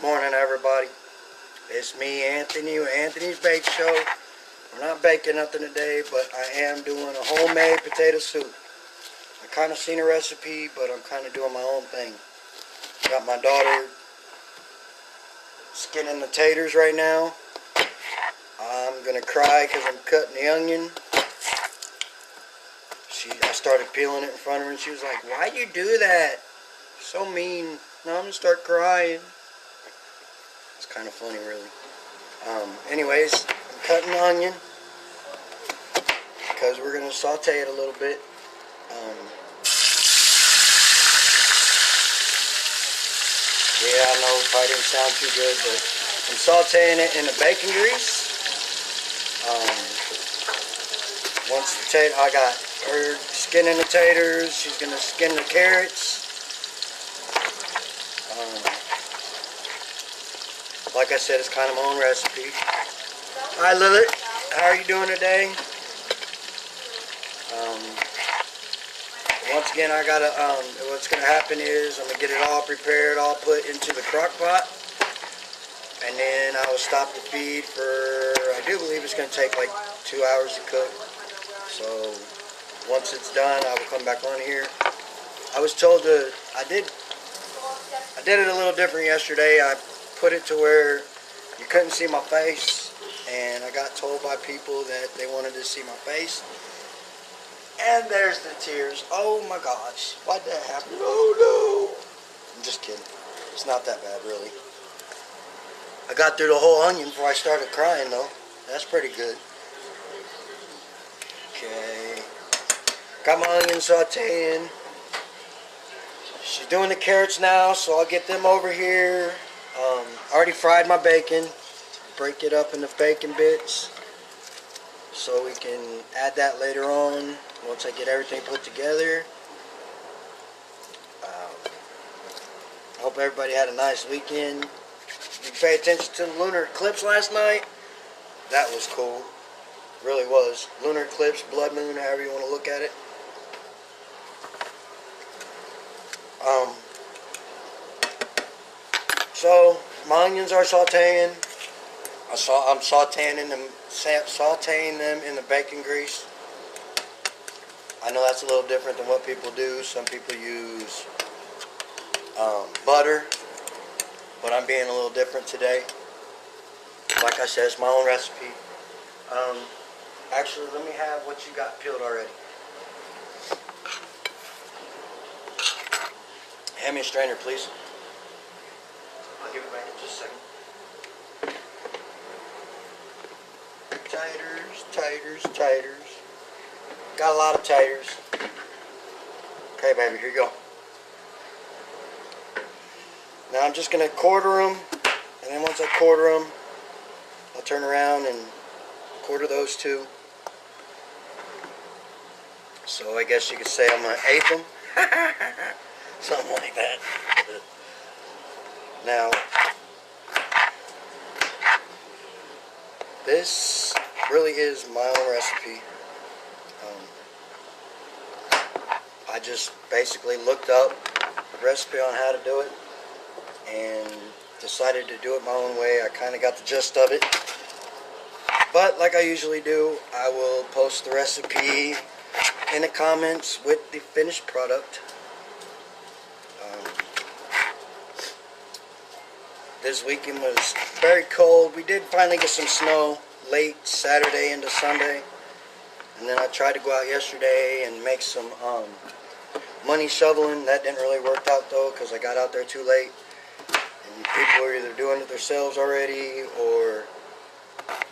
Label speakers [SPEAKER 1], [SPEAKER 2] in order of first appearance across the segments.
[SPEAKER 1] Morning, everybody. It's me, Anthony, with Anthony's Bake Show. I'm not baking nothing today, but I am doing a homemade potato soup. I kind of seen a recipe, but I'm kind of doing my own thing. Got my daughter skinning the taters right now. I'm going to cry because I'm cutting the onion. I started peeling it in front of her, and she was like, "Why'd you do that? So mean." Now I'm going to start crying. It's kind of funny, really. Anyways, I'm cutting the onion because we're going to saute it a little bit. Yeah, I know it probably didn't sound too good, but I'm sauteing it in the bacon grease. Once I got her skinning the taters, she's going to skin the carrots. Like I said, it's kind of my own recipe. Hi, Lilith. How are you doing today? Once again, what's going to happen is I'm going to get it all prepared, all put into the crock pot. And then I will stop the feed for, I do believe it's going to take like 2 hours to cook. So once it's done, I will come back on here. I was told I did it a little different yesterday. I put it to where you couldn't see my face, and I got told by people that they wanted to see my face. And there's the tears. Oh my gosh, why'd that happen? Oh no! I'm just kidding. It's not that bad, really. I got through the whole onion before I started crying, though. That's pretty good. Okay. Got my onion sauteing. She's doing the carrots now, so I'll get them over here. I already fried my bacon. Break it up into bacon bits so we can add that later on once I get everything put together. I hope everybody had a nice weekend. You pay attention to the lunar eclipse last night? That was cool. Really was. Lunar eclipse, blood moon, however you want to look at it. So my onions are sauteing. I'm sauteing them in the bacon grease. I know that's a little different than what people do. Some people use butter, but I'm being a little different today. Like I said, it's my own recipe. Actually, let me have what you got peeled already. Hand me a strainer, please. I'll give it back in just a second. Taters. Got a lot of taters. Okay, baby, here you go. Now I'm just going to quarter them, and then once I quarter them, I'll turn around and quarter those two. So I guess you could say I'm going to eighth them. Something like that. Now, this really is my own recipe. I just basically looked up a recipe on how to do it and decided to do it my own way. I kind of got the gist of it. But like I usually do, I will post the recipe in the comments with the finished product. This weekend was very cold. We did finally get some snow late Saturday into Sunday. And then I tried to go out yesterday and make some money shoveling. That didn't really work out though because I got out there too late. And people were either doing it themselves already or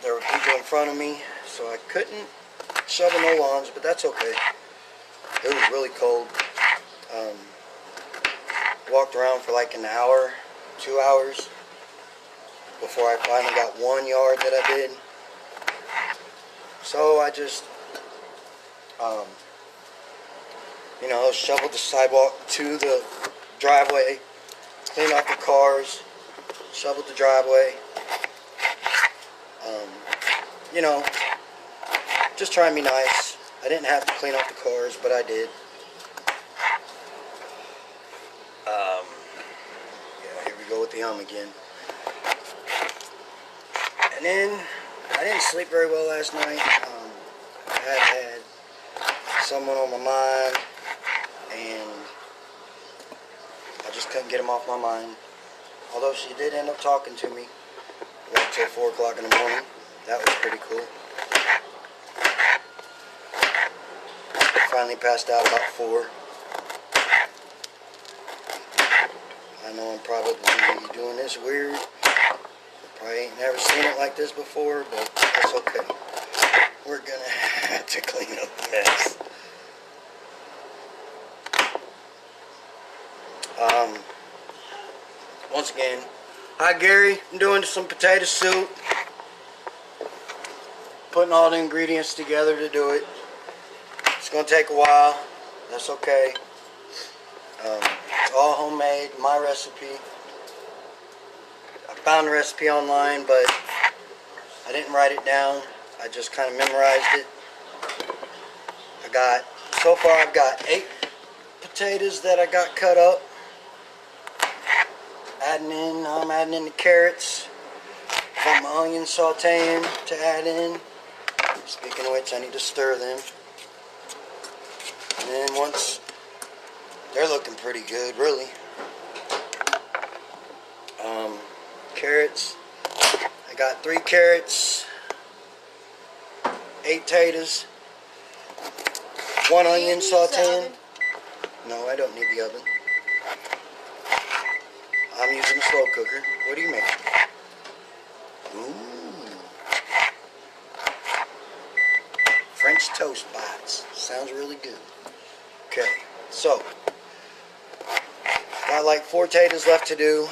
[SPEAKER 1] there were people in front of me. So I couldn't shovel no lawns, but that's okay. It was really cold. Walked around for like an hour, 2 hours before I finally got 1 yard that I did. So I just, shoveled the sidewalk to the driveway, cleaned off the cars, shoveled the driveway. Just trying to be nice. I didn't have to clean off the cars, but I did. Yeah, here we go with the again. And then I didn't sleep very well last night. I had someone on my mind, and I just couldn't get him off my mind. Although she did end up talking to me like till 4 o'clock in the morning. That was pretty cool. Finally passed out about 4. I know I'm probably doing this weird. Probably ain't never seen it like this before, but that's okay. We're gonna have to clean up the mess. Once again, hi Gary, I'm doing some potato soup. Putting all the ingredients together to do it. It's gonna take a while, that's okay. It's all homemade, my recipe. I found the recipe online, but I didn't write it down. I just kind of memorized it. So far I've got 8 potatoes that I got cut up. I'm adding in the carrots. Got my onions sauteing to add in. Speaking of which, I need to stir them. And then once they're looking pretty good, really. Carrots. I got 3 carrots, 8 potatoes, 1 onion sauteing. No, I don't need the oven. I'm using a slow cooker. What do you make? Ooh. French toast bites. Sounds really good. Okay, so got like 4 potatoes left to do.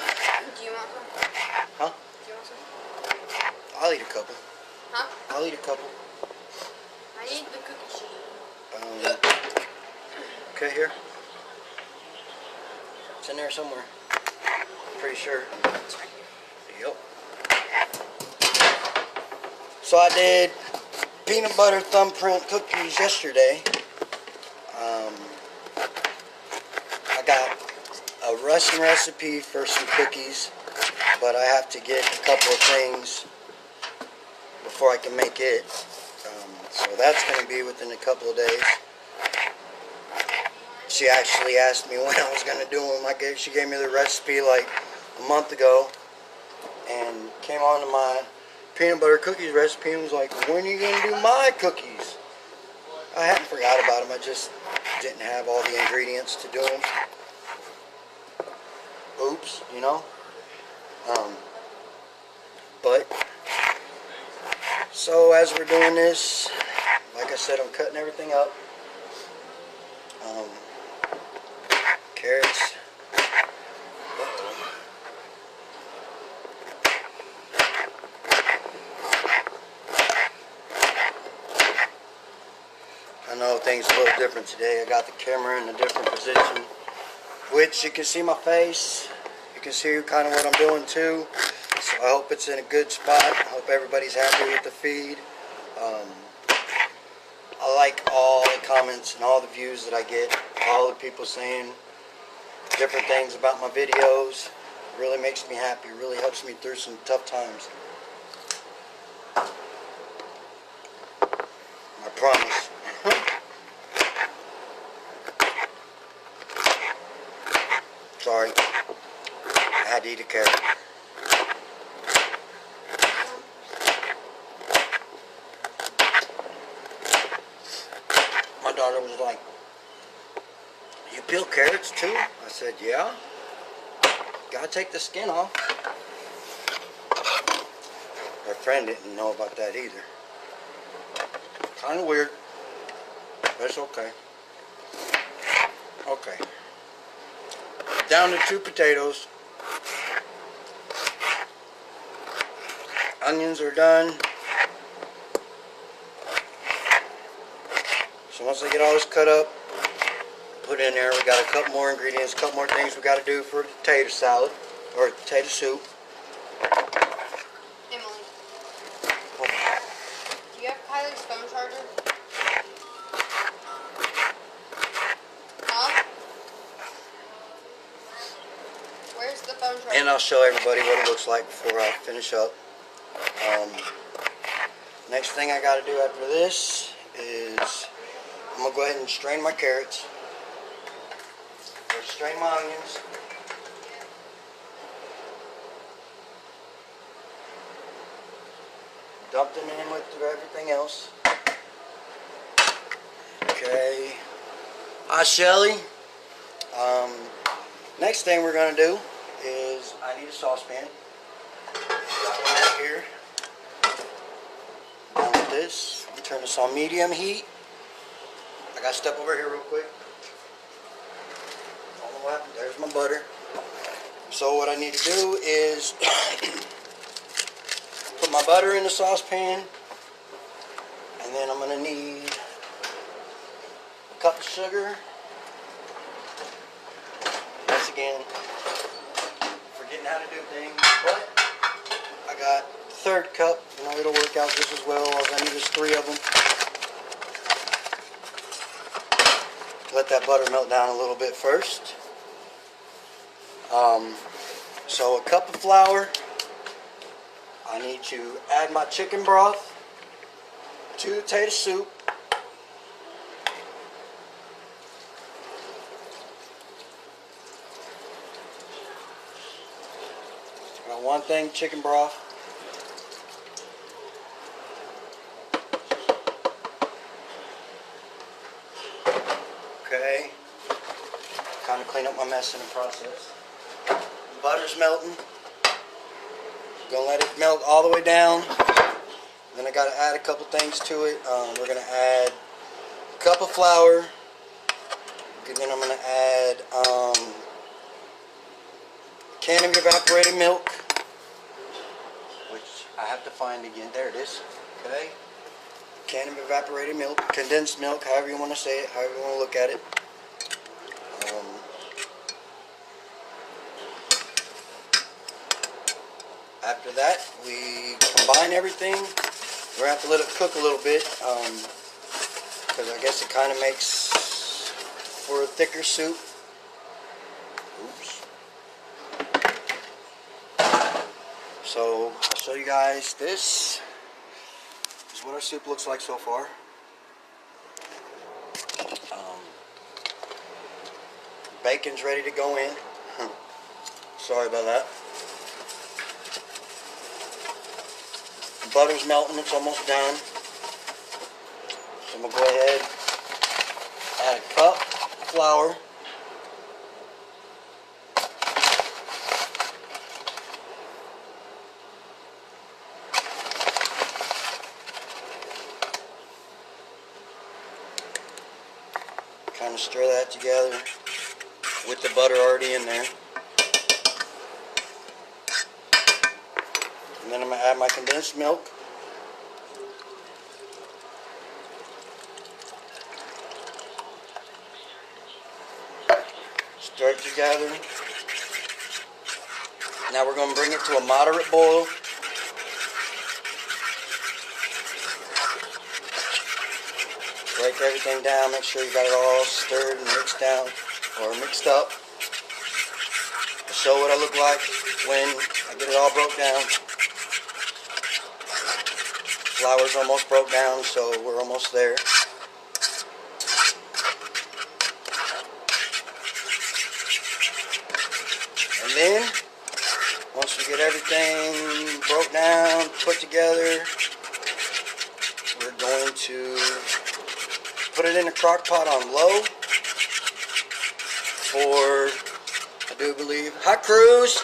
[SPEAKER 2] Do you want some?
[SPEAKER 1] Huh?
[SPEAKER 2] Do you want some?
[SPEAKER 1] I'll eat a couple.
[SPEAKER 2] Huh?
[SPEAKER 1] I'll eat a couple.
[SPEAKER 2] I need the cookie sheet.
[SPEAKER 1] Okay, here. It's in there somewhere. Pretty sure.
[SPEAKER 2] It's right here.
[SPEAKER 1] Yep. So I did peanut butter thumbprint cookies yesterday. I got a Russian recipe for some cookies, but I have to get a couple of things before I can make it. So that's going to be within a couple of days. She actually asked me when I was going to do them. She gave me the recipe like a month ago, and came on to my peanut butter cookies recipe and was like, when are you going to do my cookies? I hadn't forgot about them. I just didn't have all the ingredients to do them. Oops, you know. But so as we're doing this, like I said, I'm cutting everything up. Carrots. I know things are a little different today. I got the camera in a different position, which you can see my face. You can see kind of what I'm doing too. So I hope it's in a good spot. I hope everybody's happy with the feed. I like all the comments and all the views that I get. All the people saying different things about my videos. It really makes me happy. It really helps me through some tough times. I promise. Sorry. I had to eat a carrot. My daughter was like, you peel carrots too? I said, yeah. Gotta take the skin off. Her friend didn't know about that either. Kind of weird. But it's okay. Okay. Down to 2 potatoes. Onions are done. So once I get all this cut up, put in there, we got a couple more ingredients, a couple more things we got to do for the potato salad, or potato soup.
[SPEAKER 2] Emily, do you have Kylie's phone charger? Huh? Where's the phone charger?
[SPEAKER 1] And I'll show everybody what it looks like before I finish up. Next thing I got to do after this is I'm going to go ahead and strain my carrots. Or strain my onions. Dump them in with everything else. Okay. Hi, Shelly. Next thing we're going to do is I need a saucepan. Got one right here. Down with this. I'm turn this on medium heat. I got to step over here real quick. Don't know what happened. There's my butter. So what I need to do is put my butter in the saucepan, and then I'm going to need a cup of sugar. Once again, forgetting how to do things, but I got the third cup. You know, it'll work out just as well. All I need is 3 of them. Let that butter melt down a little bit first. So a cup of flour. I need to add my chicken broth, 2 potato soup, got 1 thing chicken broth, okay, kind of clean up my mess in the process. Butter's melting. Gonna let it melt all the way down. Then I gotta add a couple things to it. We're gonna add a cup of flour. And then I'm gonna add a can of evaporated milk, which I have to find again. There it is. Okay. Can of evaporated milk, condensed milk, however you want to say it, however you want to look at it. After that, we combine everything. We're going to have to let it cook a little bit because I guess it kind of makes for a thicker soup. Oops. So I'll show you guys this. This is what our soup looks like so far. Bacon's ready to go in. Sorry about that. Butter's melting, it's almost done. So I'm going to go ahead, add a cup of flour. Kind of stir that together with the butter already in there. And then I'm going to add my condensed milk. Stir it together. Now we're going to bring it to a moderate boil. Break everything down, make sure you got it all stirred and mixed down, or mixed up. I'll show what I look like when I get it all broke down. Flour's almost broke down, so we're almost there. And then, once we get everything broke down, put together, we're going to put it in a crock pot on low for, I do believe, hi Cruz,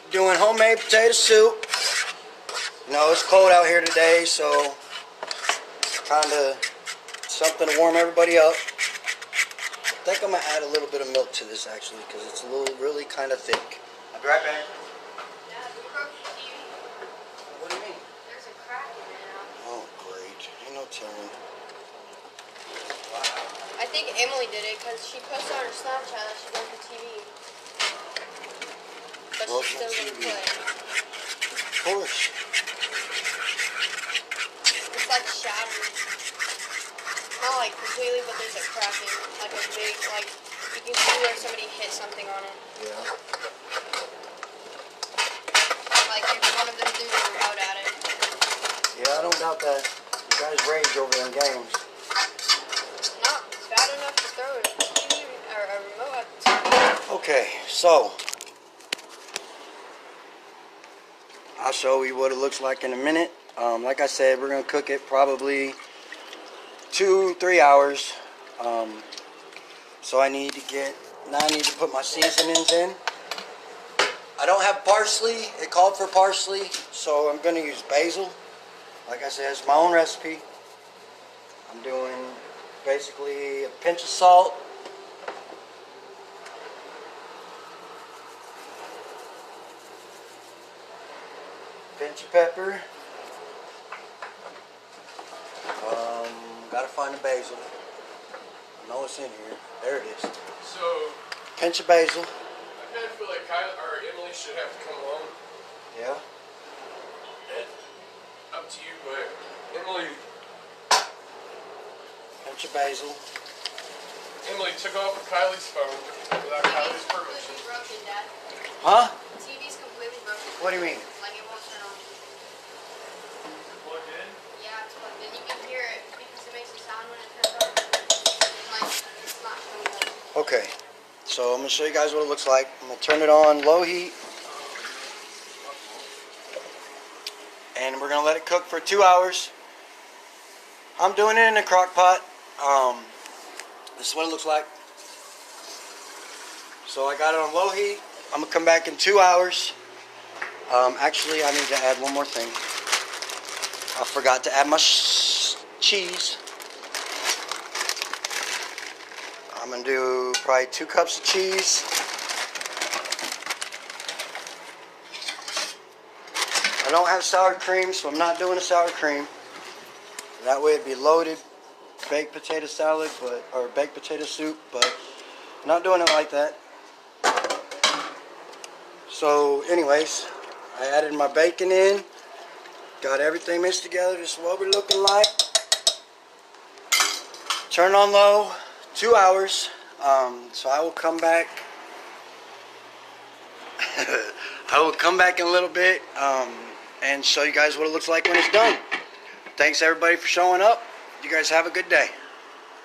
[SPEAKER 1] doing homemade potato soup. You know, it's cold out here today, so kind of something to warm everybody up. I think I'm going to add a little bit of milk to this actually, because it's really kind of thick. I'll be right back.
[SPEAKER 2] Dad, we broke the TV.
[SPEAKER 1] What do you mean?
[SPEAKER 2] There's a crack in it now.
[SPEAKER 1] Oh, great. Ain't no telling.
[SPEAKER 2] I think Emily did it because she posted on her Snapchat that she broke the TV. But
[SPEAKER 1] Broke
[SPEAKER 2] she's
[SPEAKER 1] the
[SPEAKER 2] still gonna
[SPEAKER 1] TV.
[SPEAKER 2] play.
[SPEAKER 1] Of course.
[SPEAKER 2] It's like shattered. Not like completely, but there's a crack in it. Like a big, like, you can see where somebody hit something on it.
[SPEAKER 1] Yeah.
[SPEAKER 2] Like if one of them threw the remote at it.
[SPEAKER 1] out that you guys rage over them games.
[SPEAKER 2] Not bad enough to throw a TV or a remote at the TV.
[SPEAKER 1] Okay, so I'll show you what it looks like in a minute. Like I said, we're gonna cook it probably 2-3 hours. So I need to put my seasonings in. I don't have parsley. It called for parsley, so I'm gonna use basil. Like I said, it's my own recipe. I'm doing basically a pinch of salt, pinch of pepper. Gotta find the basil. I know it's in here. There it is.
[SPEAKER 3] So,
[SPEAKER 1] Pinch of basil.
[SPEAKER 3] I kind of feel like Kyle or Emily should have to come along.
[SPEAKER 1] Yeah.
[SPEAKER 3] Up to you, but Emily
[SPEAKER 1] Pinch of basil.
[SPEAKER 3] took off with Kylie's phone without Kylie's permission.
[SPEAKER 2] TV's broken, Dad.
[SPEAKER 1] Huh?
[SPEAKER 2] TV's completely broken.
[SPEAKER 1] What do you mean?
[SPEAKER 2] Like it won't turn on.
[SPEAKER 3] Plugged in?
[SPEAKER 2] Yeah, it's plugged in. You can hear it because it makes a sound when it turns on. And like, it's not showing up.
[SPEAKER 1] Okay. So I'm gonna show you guys what it looks like. I'm gonna turn it on low heat. And we're gonna let it cook for 2 hours. I'm doing it in a crock pot. This is what it looks like. So I got it on low heat. I'm gonna come back in 2 hours. Actually, I need to add one more thing. I forgot to add my cheese. I'm gonna do probably 2 cups of cheese. I don't have sour cream, so I'm not doing a sour cream. That way it'd be loaded baked potato salad, or baked potato soup, but I'm not doing it like that. So anyways, I added my bacon in, got everything mixed together. This is what we're looking like. Turn on low, 2 hours. So I will come back. I will come back in a little bit and show you guys what it looks like when it's done. Thanks everybody for showing up. You guys have a good day.